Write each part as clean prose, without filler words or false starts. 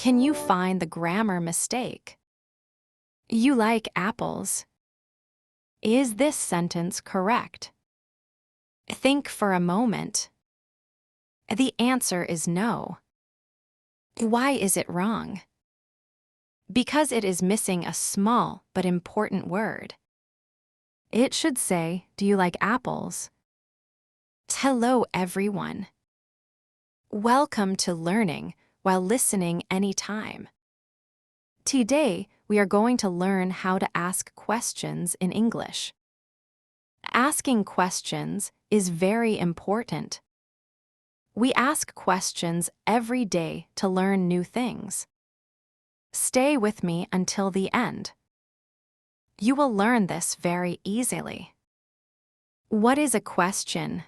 Can you find the grammar mistake? You like apples. Is this sentence correct? Think for a moment. The answer is no. Why is it wrong? Because it is missing a small but important word. It should say, do you like apples? Hello, everyone. Welcome to learning while listening anytime. Today, we are going to learn how to ask questions in English. Asking questions is very important. We ask questions every day to learn new things. Stay with me until the end. You will learn this very easily. What is a question?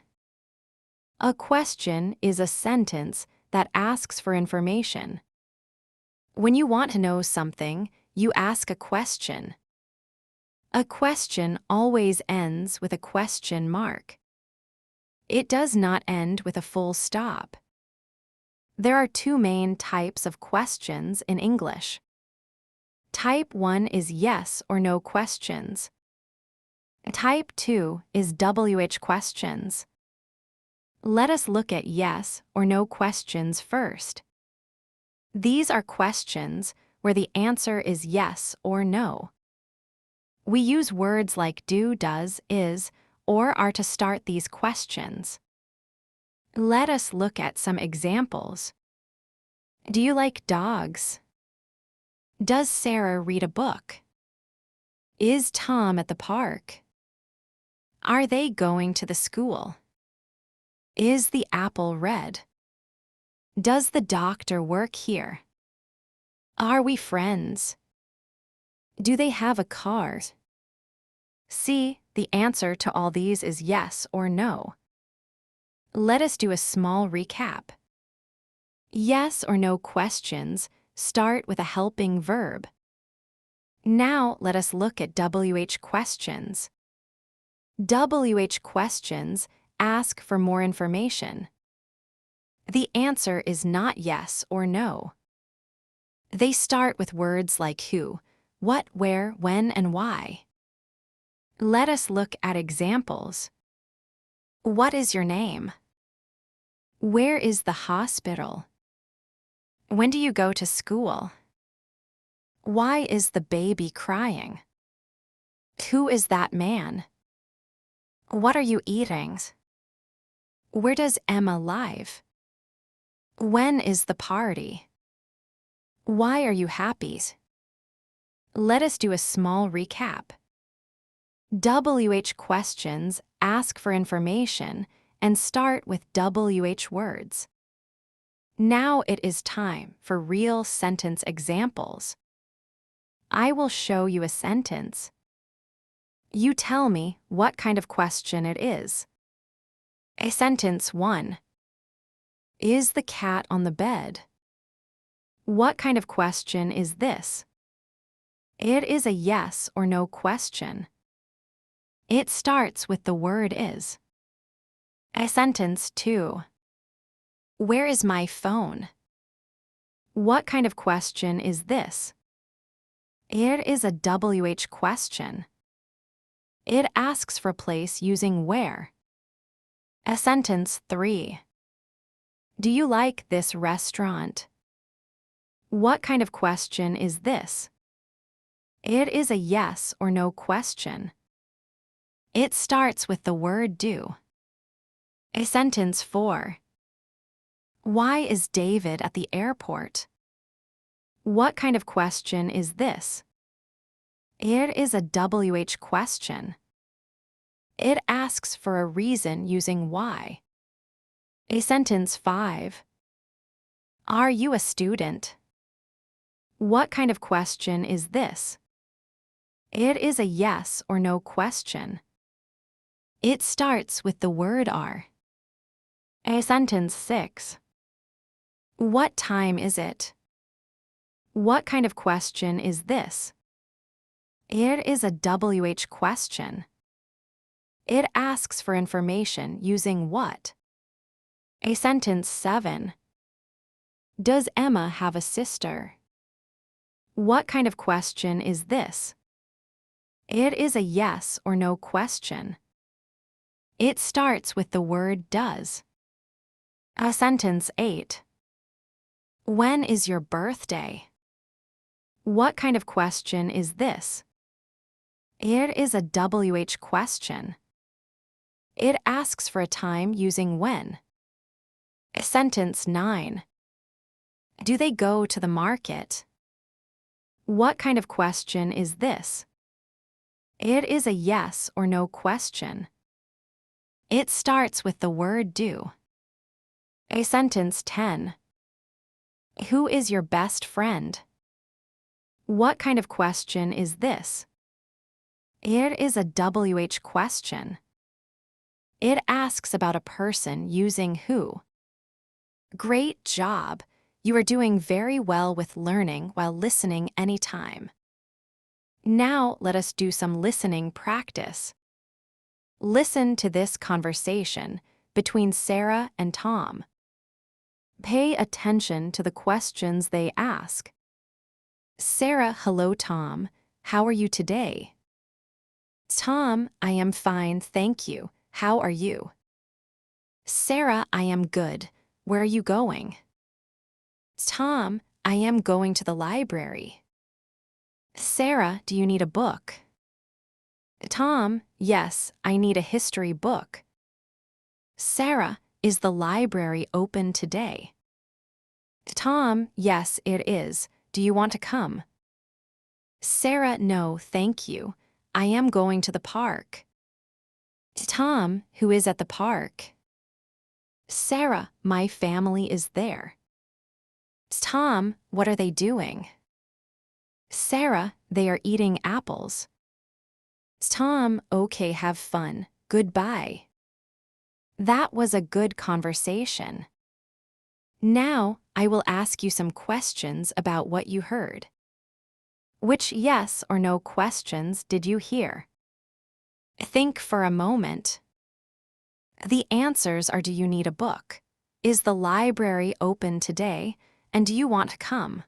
A question is a sentence that asks for information. When you want to know something, you ask a question. A question always ends with a question mark. It does not end with a full stop. There are two main types of questions in English. Type 1 is yes or no questions. Type 2 is WH questions. Let us look at yes or no questions first. These are questions where the answer is yes or no. We use words like do, does, is, or are to start these questions. Let us look at some examples. Do you like dogs? Does Sarah read a book? Is Tom at the park? Are they going to the school? Is the apple red? Does the doctor work here? Are we friends? Do they have a car? See, the answer to all these is yes or no. Let us do a small recap. Yes or no questions start with a helping verb. Now let us look at WH questions. WH questions ask for more information. The answer is not yes or no. They start with words like who, what, where, when, and why. Let us look at examples. What is your name? Where is the hospital? When do you go to school? Why is the baby crying? Who is that man? What are you eating? Where does Emma live? When is the party? Why are you happy? Let us do a small recap. WH questions ask for information and start with WH words. Now it is time for real sentence examples. I will show you a sentence. You tell me what kind of question it is. A sentence 1. Is the cat on the bed? What kind of question is this? It is a yes or no question. It starts with the word is. A sentence 2. Where is my phone? What kind of question is this? It is a WH question. It asks for place using where. A sentence 3. Do you like this restaurant? What kind of question is this? It is a yes or no question. It starts with the word do. A sentence 4. Why is David at the airport? What kind of question is this? It is a WH question. It asks for a reason using why. A sentence 5. Are you a student? What kind of question is this? It is a yes or no question. It starts with the word are. A sentence 6. What time is it? What kind of question is this? It is a WH question. It asks for information using what. A sentence 7. Does Emma have a sister? What kind of question is this? It is a yes or no question. It starts with the word does. Sentence 8. When is your birthday? What kind of question is this? It is a WH question. It asks for a time using when. Sentence 9. Do they go to the market? What kind of question is this? It is a yes or no question. It starts with the word do. Sentence 10. Who is your best friend? What kind of question is this? It is a WH question. It asks about a person using who. Great job! You are doing very well with learning while listening anytime. Now let us do some listening practice. Listen to this conversation between Sarah and Tom. Pay attention to the questions they ask. Sarah, hello Tom. How are you today? Tom, I am fine, thank you. How are you? Sarah, I am good. Where are you going? Tom, I am going to the library. Sarah, do you need a book? Tom, yes, I need a history book. Sarah, is the library open today? Tom, yes, it is. Do you want to come? Sarah, no, thank you. I am going to the park. Tom, who is at the park? Sarah, my family is there. Tom, what are they doing? Sarah, they are eating apples. Tom, okay, have fun. Goodbye. That was a good conversation. Now, I will ask you some questions about what you heard. Which yes or no questions did you hear? Think for a moment. The answers are: do you need a book? Is the library open today? And do you want to come?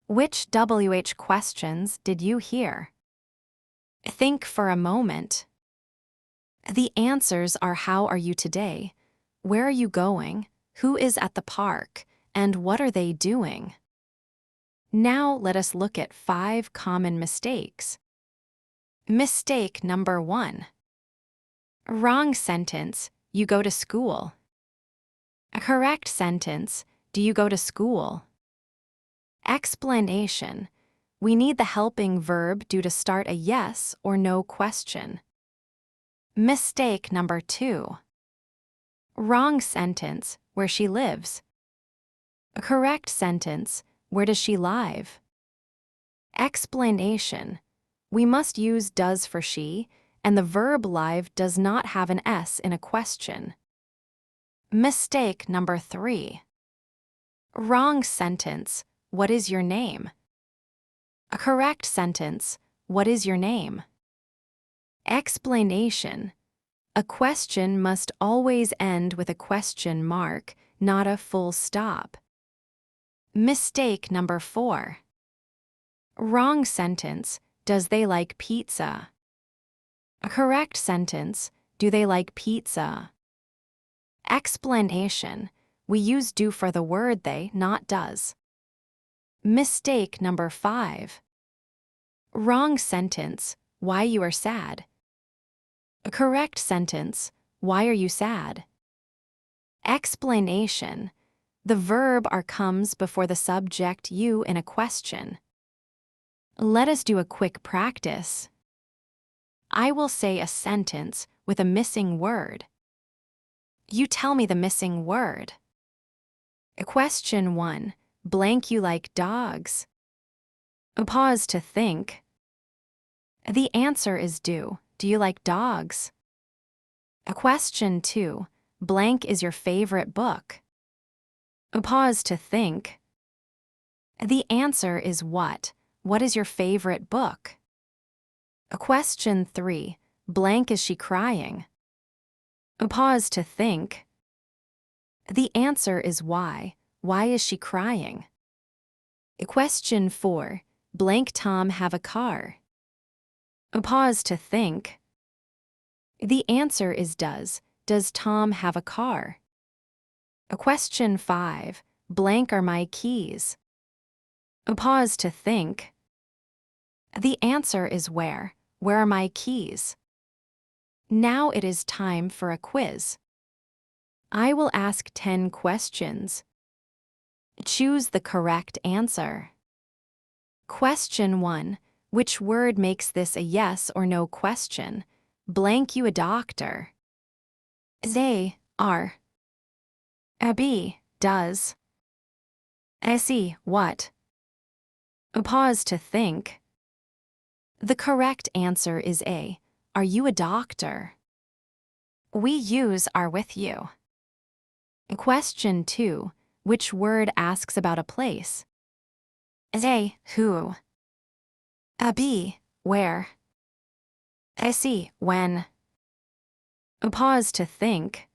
Which WH questions did you hear? Think for a moment. The answers are: how are you today? Where are you going? Who is at the park? And what are they doing? Now let us look at 5 common mistakes. Mistake number 1. Wrong sentence, you go to school. A correct sentence, do you go to school? Explanation, we need the helping verb do to start a yes or no question. Mistake number 2. Wrong sentence, where she lives. A correct sentence, where does she live? Explanation, we must use does for she, and the verb live does not have an S in a question. Mistake number 3. Wrong sentence, what is your name? A correct sentence, what is your name? Explanation, a question must always end with a question mark, not a full stop. Mistake number 4. Wrong sentence, does they like pizza? A correct sentence, do they like pizza? Explanation, we use do for the word they, not does. Mistake number 5. Wrong sentence, why you are sad? A correct sentence, why are you sad? Explanation, the verb are comes before the subject you in a question. Let us do a quick practice. I will say a sentence with a missing word. You tell me the missing word. Question 1. Blank, you like dogs. Pause to think. The answer is do. Do you like dogs? Question 2. Blank is your favorite book. Pause to think. The answer is what? What is your favorite book? Question 3. Blank, is she crying? Pause to think. The answer is why. why is she crying? Question 4. Blank Tom have a car? Pause to think. The answer is does. Does Tom have a car? Question 5. Blank are my keys? Pause to think. The answer is where. Where are my keys? Now it is time for a quiz. I will ask 10 questions. Choose the correct answer. Question 1. Which word makes this a yes or no question? Blank you a doctor. A. Are. A. B. Does. S.E. What? Pause to think. The correct answer is A. Are you a doctor? We use are with you. Question 2. Which word asks about a place? A. Who. A. B. Where. C. When. Pause to think.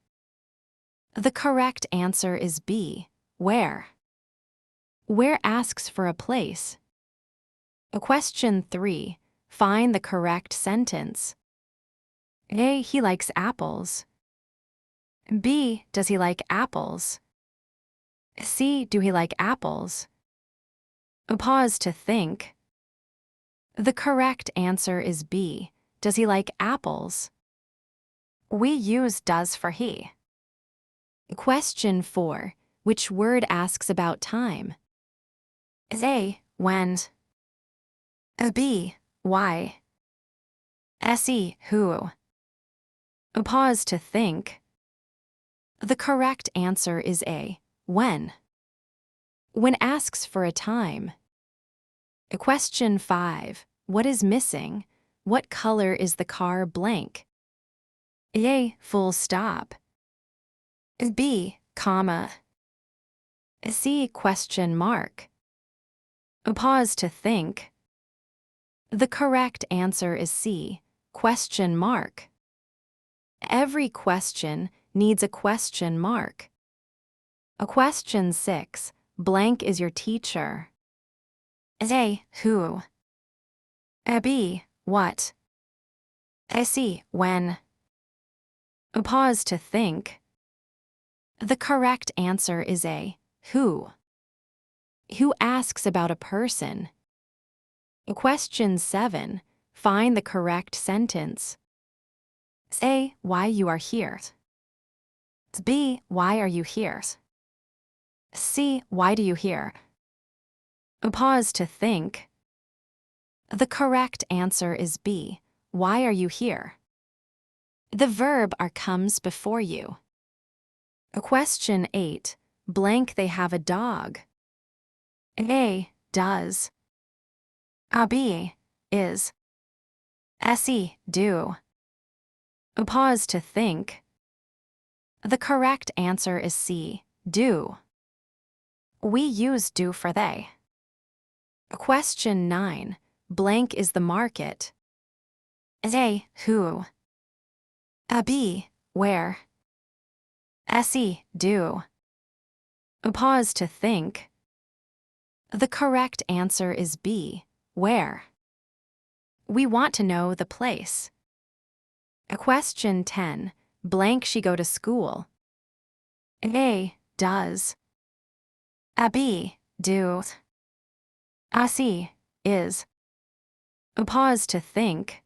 The correct answer is B. Where. Where asks for a place. Question 3. Find the correct sentence. A. He likes apples. B. Does he like apples? C. Do he like apples? Pause to think. The correct answer is B. Does he like apples? We use does for he. Question 4. Which word asks about time? A. When. B. Why. S.E. Who. Pause to think. The correct answer is A. When. When asks for a time. Question 5. What is missing? What color is the car blank? A. Full stop. B. Comma. C. Question mark. Pause to think. The correct answer is C. Question mark. Every question needs a question mark. Question 6. Blank is your teacher. A. Who. B. What. C. When. Pause to think. The correct answer is A. Who. Who asks about a person? Question 7. Find the correct sentence. A. Why you are here. B. Why are you here? C. Why do you here? Pause to think. The correct answer is B. Why are you here? The verb are comes before you. Question 8. Blank they have a dog. A. Does. B. Is. S.E. Do. Pause to think. The correct answer is C. Do. We use do for they. Question 9. Blank is the market. A. Who. B. Where. S.E. Do. Pause to think. The correct answer is B. Where. We want to know the place. Question 10. Blank she go to school. A. Does. B. Do. C. Is. Pause to think.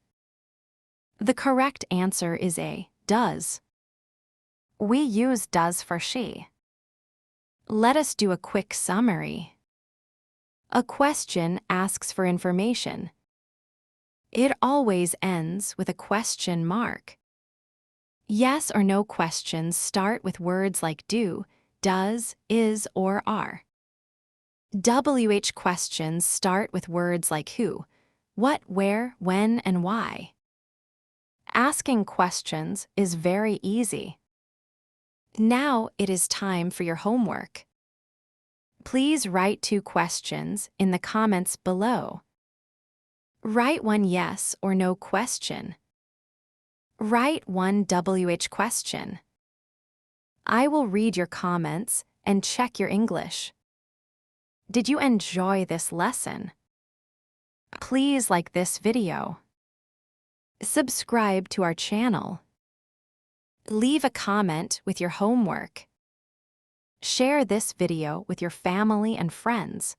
The correct answer is A. Does. We use does for she. Let us do a quick summary. A question asks for information. It always ends with a question mark. Yes or no questions start with words like do, does, is, or are. WH questions start with words like who, what, where, when, and why. Asking questions is very easy. Now it is time for your homework. Please write 2 questions in the comments below. Write 1 yes or no question. Write 1 WH question. I will read your comments and check your English. Did you enjoy this lesson? Please like this video. Subscribe to our channel. Leave a comment with your homework. Share this video with your family and friends.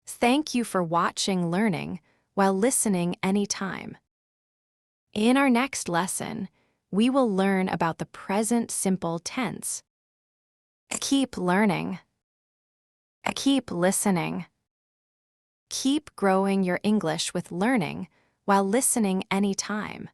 Thank you for watching Learning while listening anytime. In our next lesson, we will learn about the present simple tense. Keep learning. Keep listening. Keep growing your English with learning while listening anytime.